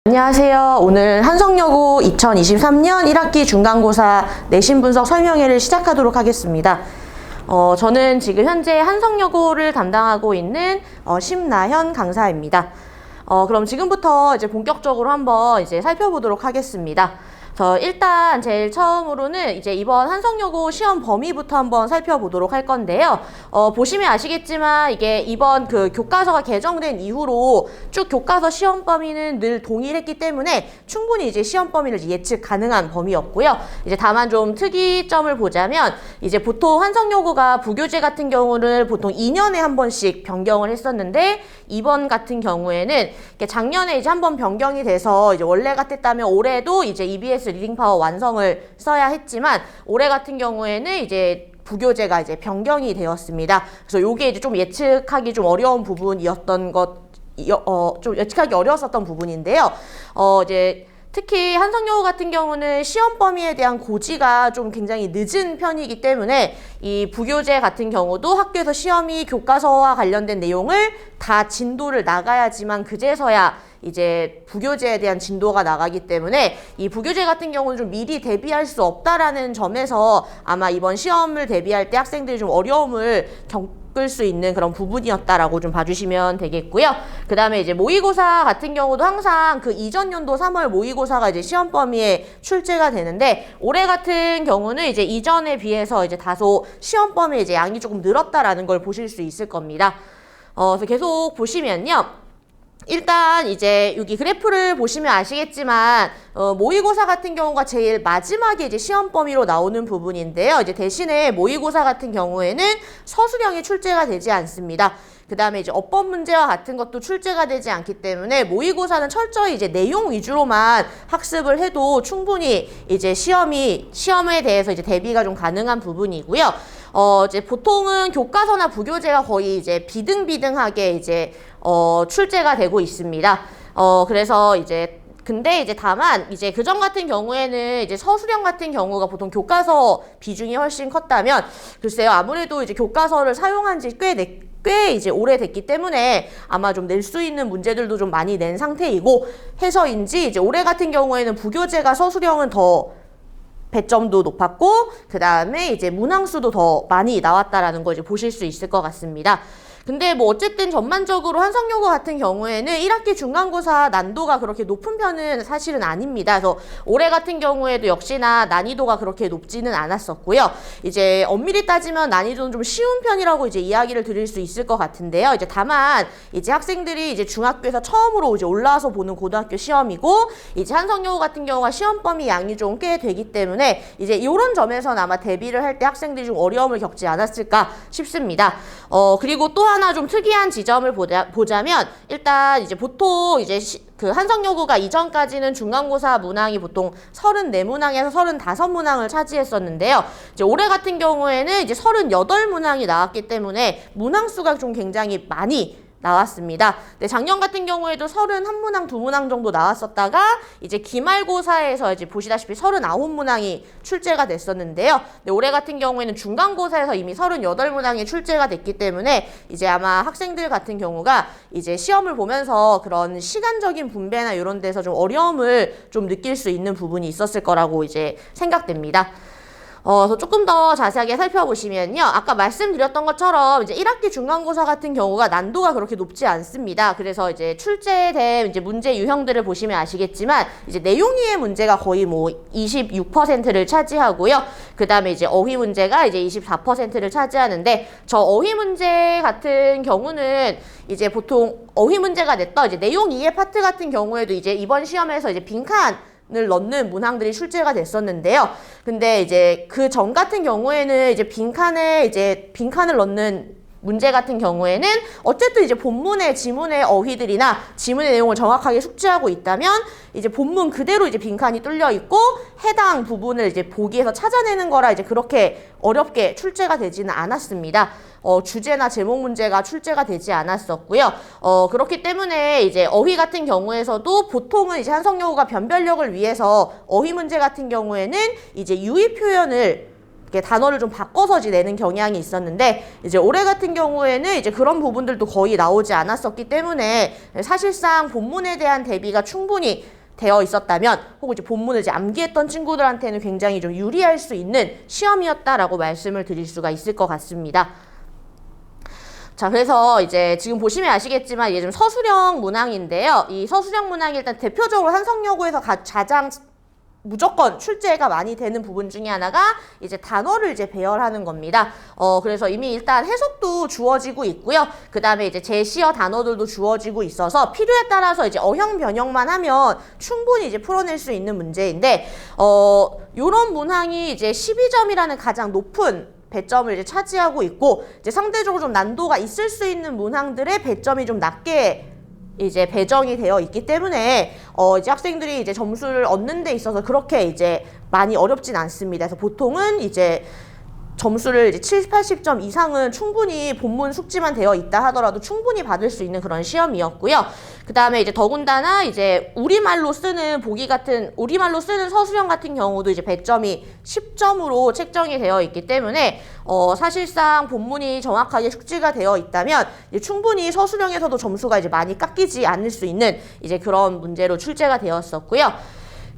안녕하세요. 오늘 한성여고 2023년 1학기 중간고사 내신 분석 설명회를 시작하도록 하겠습니다. 저는 지금 현재 한성여고를 담당하고 있는 심나현 강사입니다. 그럼 지금부터 이제 본격적으로 한번 이제 살펴보도록 하겠습니다. 일단 제일 처음으로는 이제 이번 한성여고 시험 범위부터 한번 살펴보도록 할 건데요. 보시면 아시겠지만 이게 이번 그 교과서가 개정된 이후로 쭉 교과서 시험 범위는 늘 동일했기 때문에 충분히 이제 시험 범위를 예측 가능한 범위였고요. 이제 다만 좀 특이점을 보자면 이제 보통 한성여고가 부교재 같은 경우는 보통 2년에 한 번씩 변경을 했었는데 이번 같은 경우에는 작년에 이제 한 번 변경이 돼서 이제 원래 같았다면 올해도 이제 EBS 리딩 파워 완성을 써야 했지만 올해 같은 경우에는 이제 부교재가 이제 변경이 되었습니다. 그래서 요게 이제 좀 예측하기 좀 어려운 부분이었던 좀 예측하기 어려웠었던 부분인데요. 이제 특히 한성여고 같은 경우는 시험 범위에 대한 고지가 좀 굉장히 늦은 편이기 때문에 이 부교재 같은 경우도 학교에서 시험이 교과서와 관련된 내용을 다 진도를 나가야지만 그제서야 이제 부교재에 대한 진도가 나가기 때문에 이 부교재 같은 경우는 좀 미리 대비할 수 없다라는 점에서 아마 이번 시험을 대비할 때 학생들이 좀 어려움을 겪을 수 있는 그런 부분이었다라고 좀 봐주시면 되겠고요. 그 다음에 이제 모의고사 같은 경우도 항상 그 이전 연도 3월 모의고사가 이제 시험 범위에 출제가 되는데 올해 같은 경우는 이제 이전에 비해서 이제 다소 시험 범위에 이제 양이 조금 늘었다라는 걸 보실 수 있을 겁니다. 그래서 계속 보시면요. 일단 이제 여기 그래프를 보시면 아시겠지만 모의고사 같은 경우가 제일 마지막에 이제 시험 범위로 나오는 부분인데요. 이제 대신에 모의고사 같은 경우에는 서술형이 출제가 되지 않습니다. 그 다음에 이제 어법 문제와 같은 것도 출제가 되지 않기 때문에 모의고사는 철저히 이제 내용 위주로만 학습을 해도 충분히 이제 시험에 대해서 이제 대비가 좀 가능한 부분이고요. 이제 보통은 교과서나 부교재가 거의 이제 비등비등하게 이제 출제가 되고 있습니다. 그래서 이제 근데 이제 다만 이제 그전 같은 경우에는 이제 서술형 같은 경우가 보통 교과서 비중이 훨씬 컸다면 글쎄요, 아무래도 이제 교과서를 사용한 지 꽤 이제 오래됐기 때문에 아마 좀 낼 수 있는 문제들도 좀 많이 낸 상태이고 해서인지 이제 올해 같은 경우에는 부교재가 서술형은 더 배점도 높았고 그 다음에 이제 문항수도 더 많이 나왔다라는 거 이제 보실 수 있을 것 같습니다. 근데 뭐 어쨌든 전반적으로 한성여고 같은 경우에는 1학기 중간고사 난도가 그렇게 높은 편은 사실은 아닙니다. 그래서 올해 같은 경우에도 역시나 난이도가 그렇게 높지는 않았었고요. 이제 엄밀히 따지면 난이도는 좀 쉬운 편이라고 이제 이야기를 드릴 수 있을 것 같은데요. 이제 다만 이제 학생들이 이제 중학교에서 처음으로 이제 올라와서 보는 고등학교 시험이고 이제 한성여고 같은 경우가 시험 범위 양이 좀 꽤 되기 때문에 이제 이런 점에서는 아마 대비를 할 때 학생들이 좀 어려움을 겪지 않았을까 싶습니다. 그리고 또 하나 좀 특이한 지점을 보자면 일단 이제 보통 이제 그 한성여고가 이전까지는 중간고사 문항이 보통 34문항에서 35문항을 차지했었는데요. 이제 올해 같은 경우에는 이제 38문항이 나왔기 때문에 문항수가 좀 굉장히 많이 나왔습니다. 근데 작년 같은 경우에도 31문항, 2문항 정도 나왔었다가 이제 기말고사에서 이제 보시다시피 39문항이 출제가 됐었는데요. 근데 올해 같은 경우에는 중간고사에서 이미 38문항이 출제가 됐기 때문에 이제 아마 학생들 같은 경우가 이제 시험을 보면서 그런 시간적인 분배나 이런 데서 좀 어려움을 좀 느낄 수 있는 부분이 있었을 거라고 이제 생각됩니다. 그래서 조금 더 자세하게 살펴보시면요. 아까 말씀드렸던 것처럼 이제 1학기 중간고사 같은 경우가 난도가 그렇게 높지 않습니다. 그래서 이제 출제된 이제 문제 유형들을 보시면 아시겠지만 이제 내용위의 문제가 거의 뭐 26%를 차지하고요. 그 다음에 이제 어휘 문제가 이제 24%를 차지하는데 저 어휘 문제 같은 경우는 이제 보통 어휘 문제가 냈던 이제 내용 이해 파트 같은 경우에도 이제 이번 시험에서 이제 빈칸을 넣는 문항들이 출제가 됐었는데요. 근데 이제 그 전 같은 경우에는 이제 빈칸을 넣는 문제 같은 경우에는 어쨌든 이제 본문의 지문의 어휘들이나 지문의 내용을 정확하게 숙지하고 있다면 이제 본문 그대로 이제 빈칸이 뚫려 있고 해당 부분을 이제 보기에서 찾아내는 거라 이제 그렇게 어렵게 출제가 되지는 않았습니다. 주제나 제목 문제가 출제가 되지 않았었고요. 그렇기 때문에 이제 어휘 같은 경우에서도 보통은 이제 한성여고가 변별력을 위해서 어휘 문제 같은 경우에는 이제 유의 표현을 이렇게 단어를 좀 바꿔서 이제 내는 경향이 있었는데 이제 올해 같은 경우에는 이제 그런 부분들도 거의 나오지 않았었기 때문에 사실상 본문에 대한 대비가 충분히 되어 있었다면 혹은 이제 본문을 이제 암기했던 친구들한테는 굉장히 좀 유리할 수 있는 시험이었다라고 말씀을 드릴 수가 있을 것 같습니다. 자, 그래서 이제 지금 보시면 아시겠지만 이게 좀 서술형 문항인데요. 이 서술형 문항이 일단 대표적으로 한성여고에서 가장 무조건 출제가 많이 되는 부분 중에 하나가 이제 단어를 이제 배열하는 겁니다. 그래서 이미 일단 해석도 주어지고 있고요. 그 다음에 이제 제시어 단어들도 주어지고 있어서 필요에 따라서 이제 어형 변형만 하면 충분히 이제 풀어낼 수 있는 문제인데, 요런 문항이 이제 12점이라는 가장 높은 배점을 이제 차지하고 있고, 이제 상대적으로 좀 난도가 있을 수 있는 문항들의 배점이 좀 낮게 이제 배정이 되어 있기 때문에 이제 학생들이 이제 점수를 얻는 데 있어서 그렇게 이제 많이 어렵진 않습니다. 그래서 보통은 이제 점수를 이제 70, 80점 이상은 충분히 본문 숙지만 되어 있다 하더라도 충분히 받을 수 있는 그런 시험이었고요. 그 다음에 이제 더군다나 이제 우리말로 쓰는 우리말로 쓰는 서술형 같은 경우도 이제 배점이 10점으로 책정이 되어 있기 때문에 사실상 본문이 정확하게 숙지가 되어 있다면 이제 충분히 서술형에서도 점수가 이제 많이 깎이지 않을 수 있는 이제 그런 문제로 출제가 되었었고요.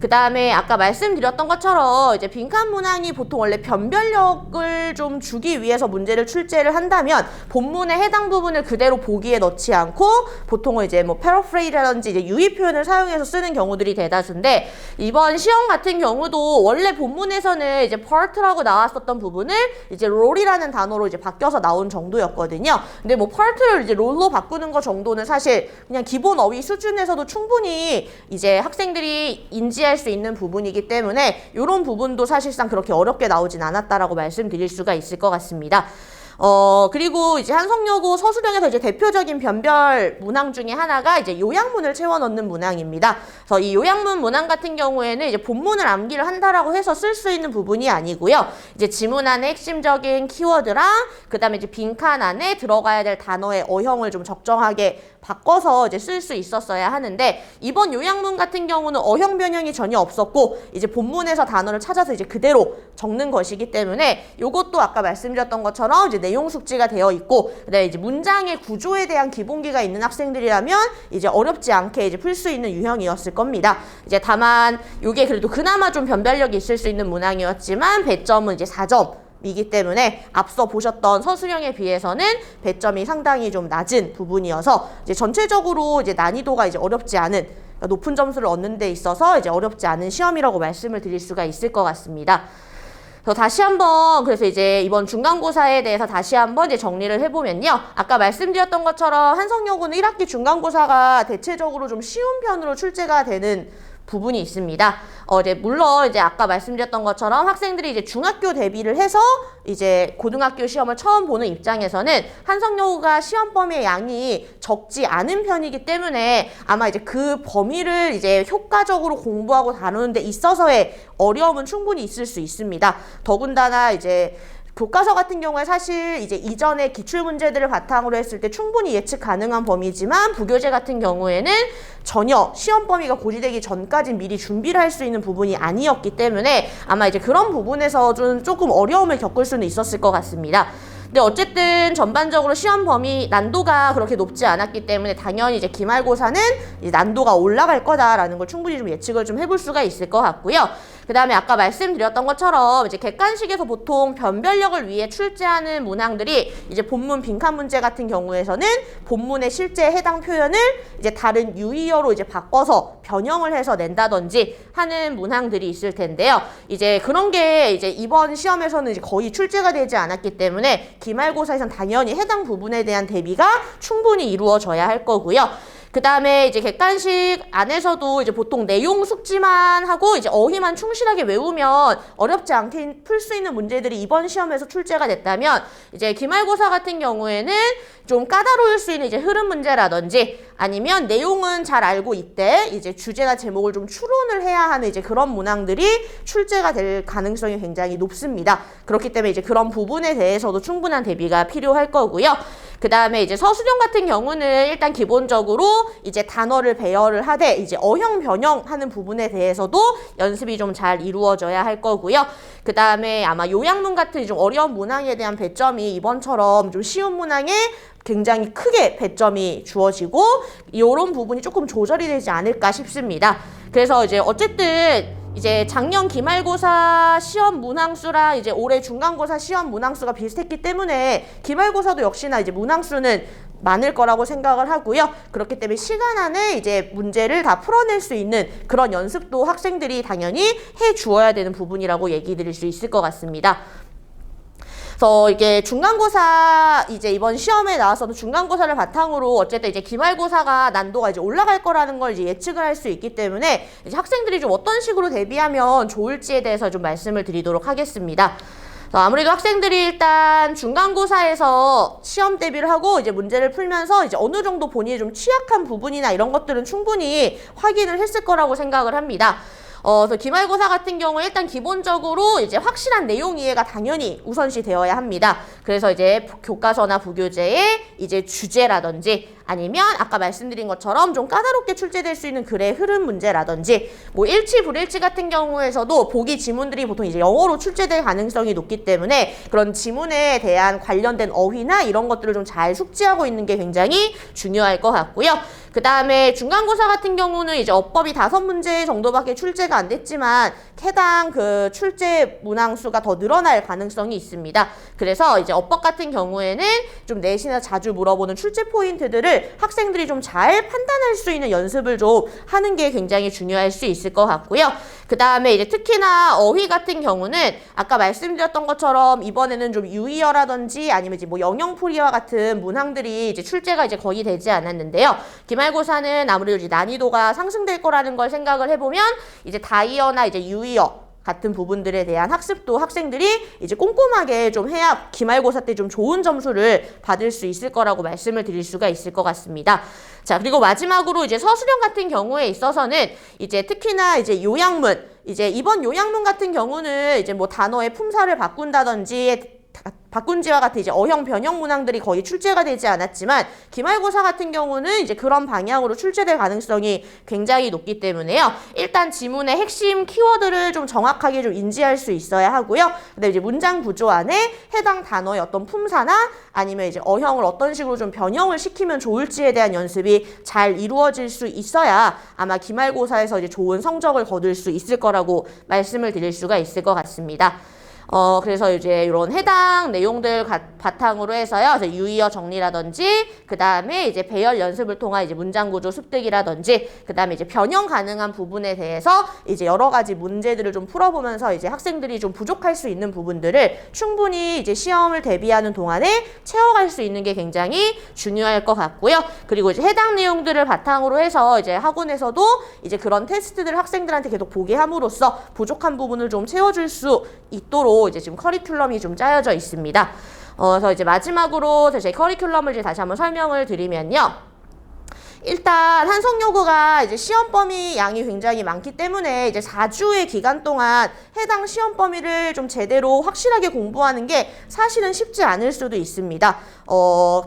그 다음에 아까 말씀드렸던 것처럼 이제 빈칸 문항이 보통 원래 변별력을 좀 주기 위해서 문제를 출제를 한다면 본문의 해당 부분을 그대로 보기에 넣지 않고 보통은 이제 뭐 패러프레이라든지 이제 유의 표현을 사용해서 쓰는 경우들이 대다수인데, 이번 시험 같은 경우도 원래 본문에서는 이제 part라고 나왔었던 부분을 이제 roll이라는 단어로 이제 바뀌어서 나온 정도였거든요. 근데 뭐 part를 이제 roll로 바꾸는 거 정도는 사실 그냥 기본 어휘 수준에서도 충분히 이제 학생들이 인지할 수 있는 부분이기 때문에 이런 부분도 사실상 그렇게 어렵게 나오진 않았다라고 말씀드릴 수가 있을 것 같습니다. 그리고 이제 한성여고 서술형에서 이제 대표적인 변별 문항 중에 하나가 이제 요약문을 채워 넣는 문항입니다. 그래서 이 요약문 문항 같은 경우에는 이제 본문을 암기를 한다라고 해서 쓸 수 있는 부분이 아니고요. 이제 지문 안에 핵심적인 키워드랑 그다음에 이제 빈칸 안에 들어가야 될 단어의 어형을 좀 적정하게 바꿔서 이제 쓸 수 있었어야 하는데, 이번 요약문 같은 경우는 어형 변형이 전혀 없었고 이제 본문에서 단어를 찾아서 이제 그대로 적는 것이기 때문에 이것도 아까 말씀드렸던 것처럼 이제 내용 숙지가 되어 있고, 그다음에 이제 문장의 구조에 대한 기본기가 있는 학생들이라면 이제 어렵지 않게 이제 풀 수 있는 유형이었을 겁니다. 이제 다만 이게 그래도 그나마 좀 변별력이 있을 수 있는 문항이었지만 배점은 이제 4점. 이기 때문에 앞서 보셨던 서술형에 비해서는 배점이 상당히 좀 낮은 부분이어서 이제 전체적으로 이제 난이도가 이제 어렵지 않은, 그러니까 높은 점수를 얻는 데 있어서 이제 어렵지 않은 시험이라고 말씀을 드릴 수가 있을 것 같습니다. 그래서 다시 한번 그래서 이제 이번 중간고사에 대해서 다시 한번 이제 정리를 해보면요. 아까 말씀드렸던 것처럼 한성여고는 1학기 중간고사가 대체적으로 좀 쉬운 편으로 출제가 되는 부분이 있습니다. 이제 물론 이제 아까 말씀드렸던 것처럼 학생들이 이제 중학교 대비를 해서 이제 고등학교 시험을 처음 보는 입장에서는 한성여고가 시험 범위의 양이 적지 않은 편이기 때문에 아마 이제 그 범위를 이제 효과적으로 공부하고 다루는 데 있어서의 어려움은 충분히 있을 수 있습니다. 더군다나 이제 교과서 같은 경우에 사실 이제 이전에 기출 문제들을 바탕으로 했을 때 충분히 예측 가능한 범위지만 부교재 같은 경우에는 전혀 시험 범위가 고지되기 전까지 미리 준비를 할 수 있는 부분이 아니었기 때문에 아마 이제 그런 부분에서 좀 조금 어려움을 겪을 수는 있었을 것 같습니다. 근데 어쨌든 전반적으로 시험 범위 난도가 그렇게 높지 않았기 때문에 당연히 이제 기말고사는 이제 난도가 올라갈 거다라는 걸 충분히 좀 예측을 좀 해볼 수가 있을 것 같고요. 그 다음에 아까 말씀드렸던 것처럼 이제 객관식에서 보통 변별력을 위해 출제하는 문항들이 이제 본문 빈칸 문제 같은 경우에서는 본문의 실제 해당 표현을 이제 다른 유의어로 이제 바꿔서 변형을 해서 낸다든지 하는 문항들이 있을 텐데요. 이제 그런 게 이제 이번 시험에서는 이제 거의 출제가 되지 않았기 때문에 기말고사에선 당연히 해당 부분에 대한 대비가 충분히 이루어져야 할 거고요. 그 다음에 이제 객관식 안에서도 이제 보통 내용 숙지만 하고 이제 어휘만 충실하게 외우면 어렵지 않게 풀 수 있는 문제들이 이번 시험에서 출제가 됐다면 이제 기말고사 같은 경우에는 좀 까다로울 수 있는 이제 흐름 문제라든지 아니면 내용은 잘 알고 있대. 이제 주제나 제목을 좀 추론을 해야 하는 이제 그런 문항들이 출제가 될 가능성이 굉장히 높습니다. 그렇기 때문에 이제 그런 부분에 대해서도 충분한 대비가 필요할 거고요. 그 다음에 이제 서술형 같은 경우는 일단 기본적으로 이제 단어를 배열을 하되 이제 어형 변형하는 부분에 대해서도 연습이 좀 잘 이루어져야 할 거고요. 그 다음에 아마 요약문 같은 좀 어려운 문항에 대한 배점이 이번처럼 좀 쉬운 문항에 굉장히 크게 배점이 주어지고 이런 부분이 조금 조절이 되지 않을까 싶습니다. 그래서 이제 어쨌든 이제 작년 기말고사 시험 문항수랑 이제 올해 중간고사 시험 문항수가 비슷했기 때문에 기말고사도 역시나 이제 문항수는 많을 거라고 생각을 하고요. 그렇기 때문에 시간 안에 이제 문제를 다 풀어낼 수 있는 그런 연습도 학생들이 당연히 해 주어야 되는 부분이라고 얘기 드릴 수 있을 것 같습니다. 그래서 이게 중간고사 이제 이번 시험에 나와서도 중간고사를 바탕으로 어쨌든 이제 기말고사가 난도가 이제 올라갈 거라는 걸 이제 예측을 할 수 있기 때문에 이제 학생들이 좀 어떤 식으로 대비하면 좋을지에 대해서 좀 말씀을 드리도록 하겠습니다. 아무래도 학생들이 일단 중간고사에서 시험 대비를 하고 이제 문제를 풀면서 이제 어느 정도 본인이 좀 취약한 부분이나 이런 것들은 충분히 확인을 했을 거라고 생각을 합니다. 그래서 기말고사 같은 경우에 일단 기본적으로 이제 확실한 내용 이해가 당연히 우선시 되어야 합니다. 그래서 이제 교과서나 부교재의 이제 주제라든지 아니면 아까 말씀드린 것처럼 좀 까다롭게 출제될 수 있는 글의 흐름 문제라든지 뭐 일치 불일치 같은 경우에서도 보기 지문들이 보통 이제 영어로 출제될 가능성이 높기 때문에 그런 지문에 대한 관련된 어휘나 이런 것들을 좀 잘 숙지하고 있는 게 굉장히 중요할 것 같고요. 그 다음에 중간고사 같은 경우는 이제 어법이 5문제 정도밖에 출제가 안 됐지만 해당 그 출제 문항수가 더 늘어날 가능성이 있습니다. 그래서 이제 어법 같은 경우에는 좀 내신에서 자주 물어보는 출제 포인트들을 학생들이 좀 잘 판단할 수 있는 연습을 좀 하는 게 굉장히 중요할 수 있을 것 같고요. 그 다음에 이제 특히나 어휘 같은 경우는 아까 말씀드렸던 것처럼 이번에는 좀 유의어라든지 아니면 이제 뭐 영영풀이와 같은 문항들이 이제 출제가 이제 거의 되지 않았는데요. 기말고사는 아무래도 이제 난이도가 상승될 거라는 걸 생각을 해보면 이제 다이어나 이제 유의어 같은 부분들에 대한 학습도 학생들이 이제 꼼꼼하게 좀 해야 기말고사 때 좀 좋은 점수를 받을 수 있을 거라고 말씀을 드릴 수가 있을 것 같습니다. 자, 그리고 마지막으로 이제 서술형 같은 경우에 있어서는 이제 특히나 이제 요약문, 이제 이번 요약문 같은 경우는 이제 뭐 단어의 품사를 바꾼다든지 바꾼지와 같은 이제 어형 변형 문항들이 거의 출제가 되지 않았지만 기말고사 같은 경우는 이제 그런 방향으로 출제될 가능성이 굉장히 높기 때문에요. 일단 지문의 핵심 키워드를 좀 정확하게 좀 인지할 수 있어야 하고요. 그다음에 이제 문장 구조 안에 해당 단어의 어떤 품사나 아니면 이제 어형을 어떤 식으로 좀 변형을 시키면 좋을지에 대한 연습이 잘 이루어질 수 있어야 아마 기말고사에서 이제 좋은 성적을 거둘 수 있을 거라고 말씀을 드릴 수가 있을 것 같습니다. 그래서 이제 이런 해당 내용들 바탕으로 해서요. 유의어 정리라든지, 그 다음에 이제 배열 연습을 통한 이제 문장 구조 습득이라든지, 그 다음에 이제 변형 가능한 부분에 대해서 이제 여러 가지 문제들을 좀 풀어보면서 이제 학생들이 좀 부족할 수 있는 부분들을 충분히 이제 시험을 대비하는 동안에 채워갈 수 있는 게 굉장히 중요할 것 같고요. 그리고 이제 해당 내용들을 바탕으로 해서 이제 학원에서도 이제 그런 테스트들을 학생들한테 계속 보게 함으로써 부족한 부분을 좀 채워줄 수 있도록 이제 지금 커리큘럼이 좀 짜여져 있습니다. 그래서 이제 마지막으로 제 커리큘럼을 이제 다시 한번 설명을 드리면요. 일단 한성여고가 이제 시험 범위 양이 굉장히 많기 때문에 이제 4주의 기간 동안 해당 시험 범위를 좀 제대로 확실하게 공부하는 게 사실은 쉽지 않을 수도 있습니다.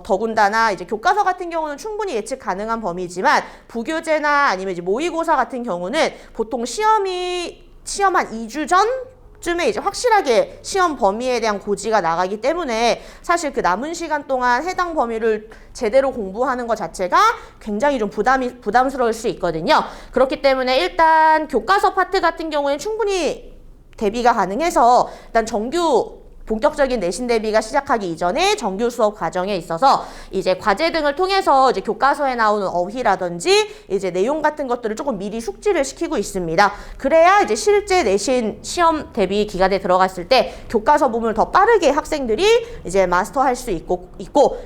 더군다나 이제 교과서 같은 경우는 충분히 예측 가능한 범위지만 부교재나 아니면 이제 모의고사 같은 경우는 보통 시험 한 2주 전 쯤에 이제 확실하게 시험 범위에 대한 고지가 나가기 때문에 사실 그 남은 시간 동안 해당 범위를 제대로 공부하는 것 자체가 굉장히 좀 부담스러울 수 있거든요. 그렇기 때문에 일단 교과서 파트 같은 경우에는 충분히 대비가 가능해서 일단 정규 본격적인 내신 대비가 시작하기 이전에 정규 수업 과정에 있어서 이제 과제 등을 통해서 이제 교과서에 나오는 어휘라든지 이제 내용 같은 것들을 조금 미리 숙지를 시키고 있습니다. 그래야 이제 실제 내신 시험 대비 기간에 들어갔을 때 교과서 부분을 더 빠르게 학생들이 이제 마스터할 수 있고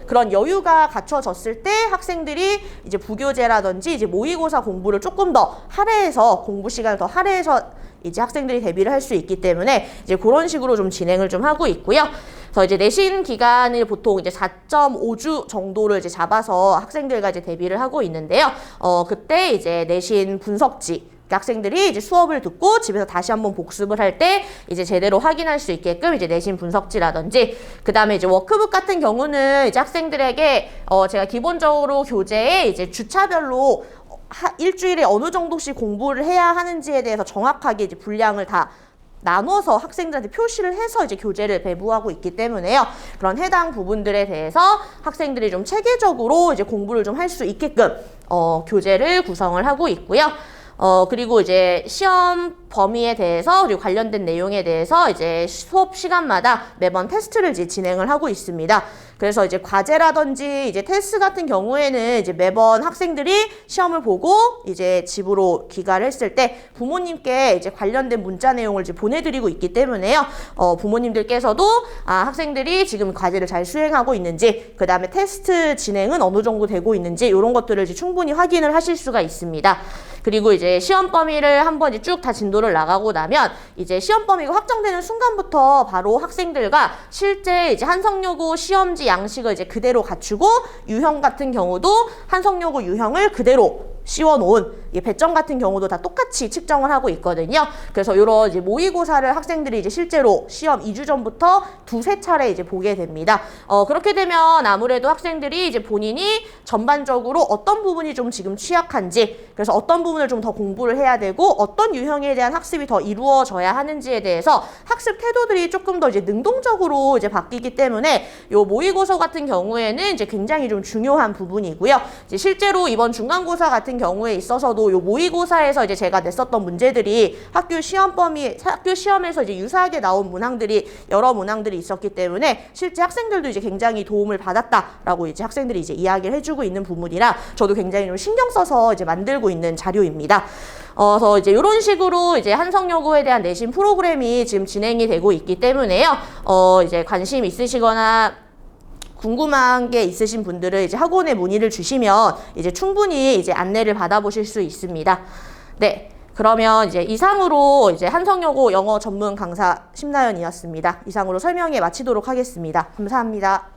그런 여유가 갖춰졌을 때 학생들이 이제 부교재라든지 이제 모의고사 공부를 조금 더 할애해서 공부 시간을 더 할애해서 이제 학생들이 대비를 할 수 있기 때문에 이제 그런 식으로 좀 진행을 좀 하고 있고요. 그래서 이제 내신 기간을 보통 이제 4.5주 정도를 이제 잡아서 학생들과 이제 대비를 하고 있는데요. 그때 이제 내신 분석지, 학생들이 이제 수업을 듣고 집에서 다시 한번 복습을 할 때 이제 제대로 확인할 수 있게끔 이제 내신 분석지라든지, 그 다음에 이제 워크북 같은 경우는 이제 학생들에게 제가 기본적으로 교재에 이제 주차별로 일주일에 어느 정도씩 공부를 해야 하는지에 대해서 정확하게 이제 분량을 다 나눠서 학생들한테 표시를 해서 이제 교재를 배부하고 있기 때문에요. 그런 해당 부분들에 대해서 학생들이 좀 체계적으로 이제 공부를 좀 할 수 있게끔 교재를 구성을 하고 있고요. 그리고 이제 시험 범위에 대해서 그리고 관련된 내용에 대해서 이제 수업 시간마다 매번 테스트를 이제 진행을 하고 있습니다. 그래서 이제 과제라든지 이제 테스트 같은 경우에는 이제 매번 학생들이 시험을 보고 이제 집으로 귀가를 했을 때 부모님께 이제 관련된 문자 내용을 이제 보내드리고 있기 때문에요. 부모님들께서도 학생들이 지금 과제를 잘 수행하고 있는지, 그 다음에 테스트 진행은 어느 정도 되고 있는지 이런 것들을 이제 충분히 확인을 하실 수가 있습니다. 그리고 이제 시험 범위를 한번 이제 쭉 다 진도를 나가고 나면 이제 시험 범위가 확정되는 순간부터 바로 학생들과 실제 이제 한성여고 시험지 양식을 이제 그대로 갖추고 유형 같은 경우도 한성여고 유형을 그대로 씌워놓은 배점 같은 경우도 다 똑같이 측정을 하고 있거든요. 그래서 이런 이제 모의고사를 학생들이 이제 실제로 시험 2주 전부터 두세 차례 이제 보게 됩니다. 그렇게 되면 아무래도 학생들이 이제 본인이 전반적으로 어떤 부분이 좀 지금 취약한지, 그래서 어떤 부분을 좀 더 공부를 해야 되고 어떤 유형에 대한 학습이 더 이루어져야 하는지에 대해서 학습 태도들이 조금 더 이제 능동적으로 이제 바뀌기 때문에 요 모의고사 같은 경우에는 이제 굉장히 좀 중요한 부분이고요. 이제 실제로 이번 중간고사 같은 경우에 있어서도 요 모의고사에서 이제 제가 냈었던 문제들이 학교 시험에서 이제 유사하게 나온 문항들이 여러 문항들이 있었기 때문에 실제 학생들도 이제 굉장히 도움을 받았다라고 이제 학생들이 이제 이야기를 해주고 있는 부분이라 저도 굉장히 좀 신경 써서 이제 만들고 있는 자료입니다. 그래서 이제 이런 식으로 이제 한성여고에 대한 내신 프로그램이 지금 진행이 되고 있기 때문에요. 이제 관심 있으시거나 궁금한 게 있으신 분들은 이제 학원에 문의를 주시면 이제 충분히 이제 안내를 받아보실 수 있습니다. 네. 그러면 이제 이상으로 이제 한성여고 영어 전문 강사 심나연이었습니다. 이상으로 설명에 마치도록 하겠습니다. 감사합니다.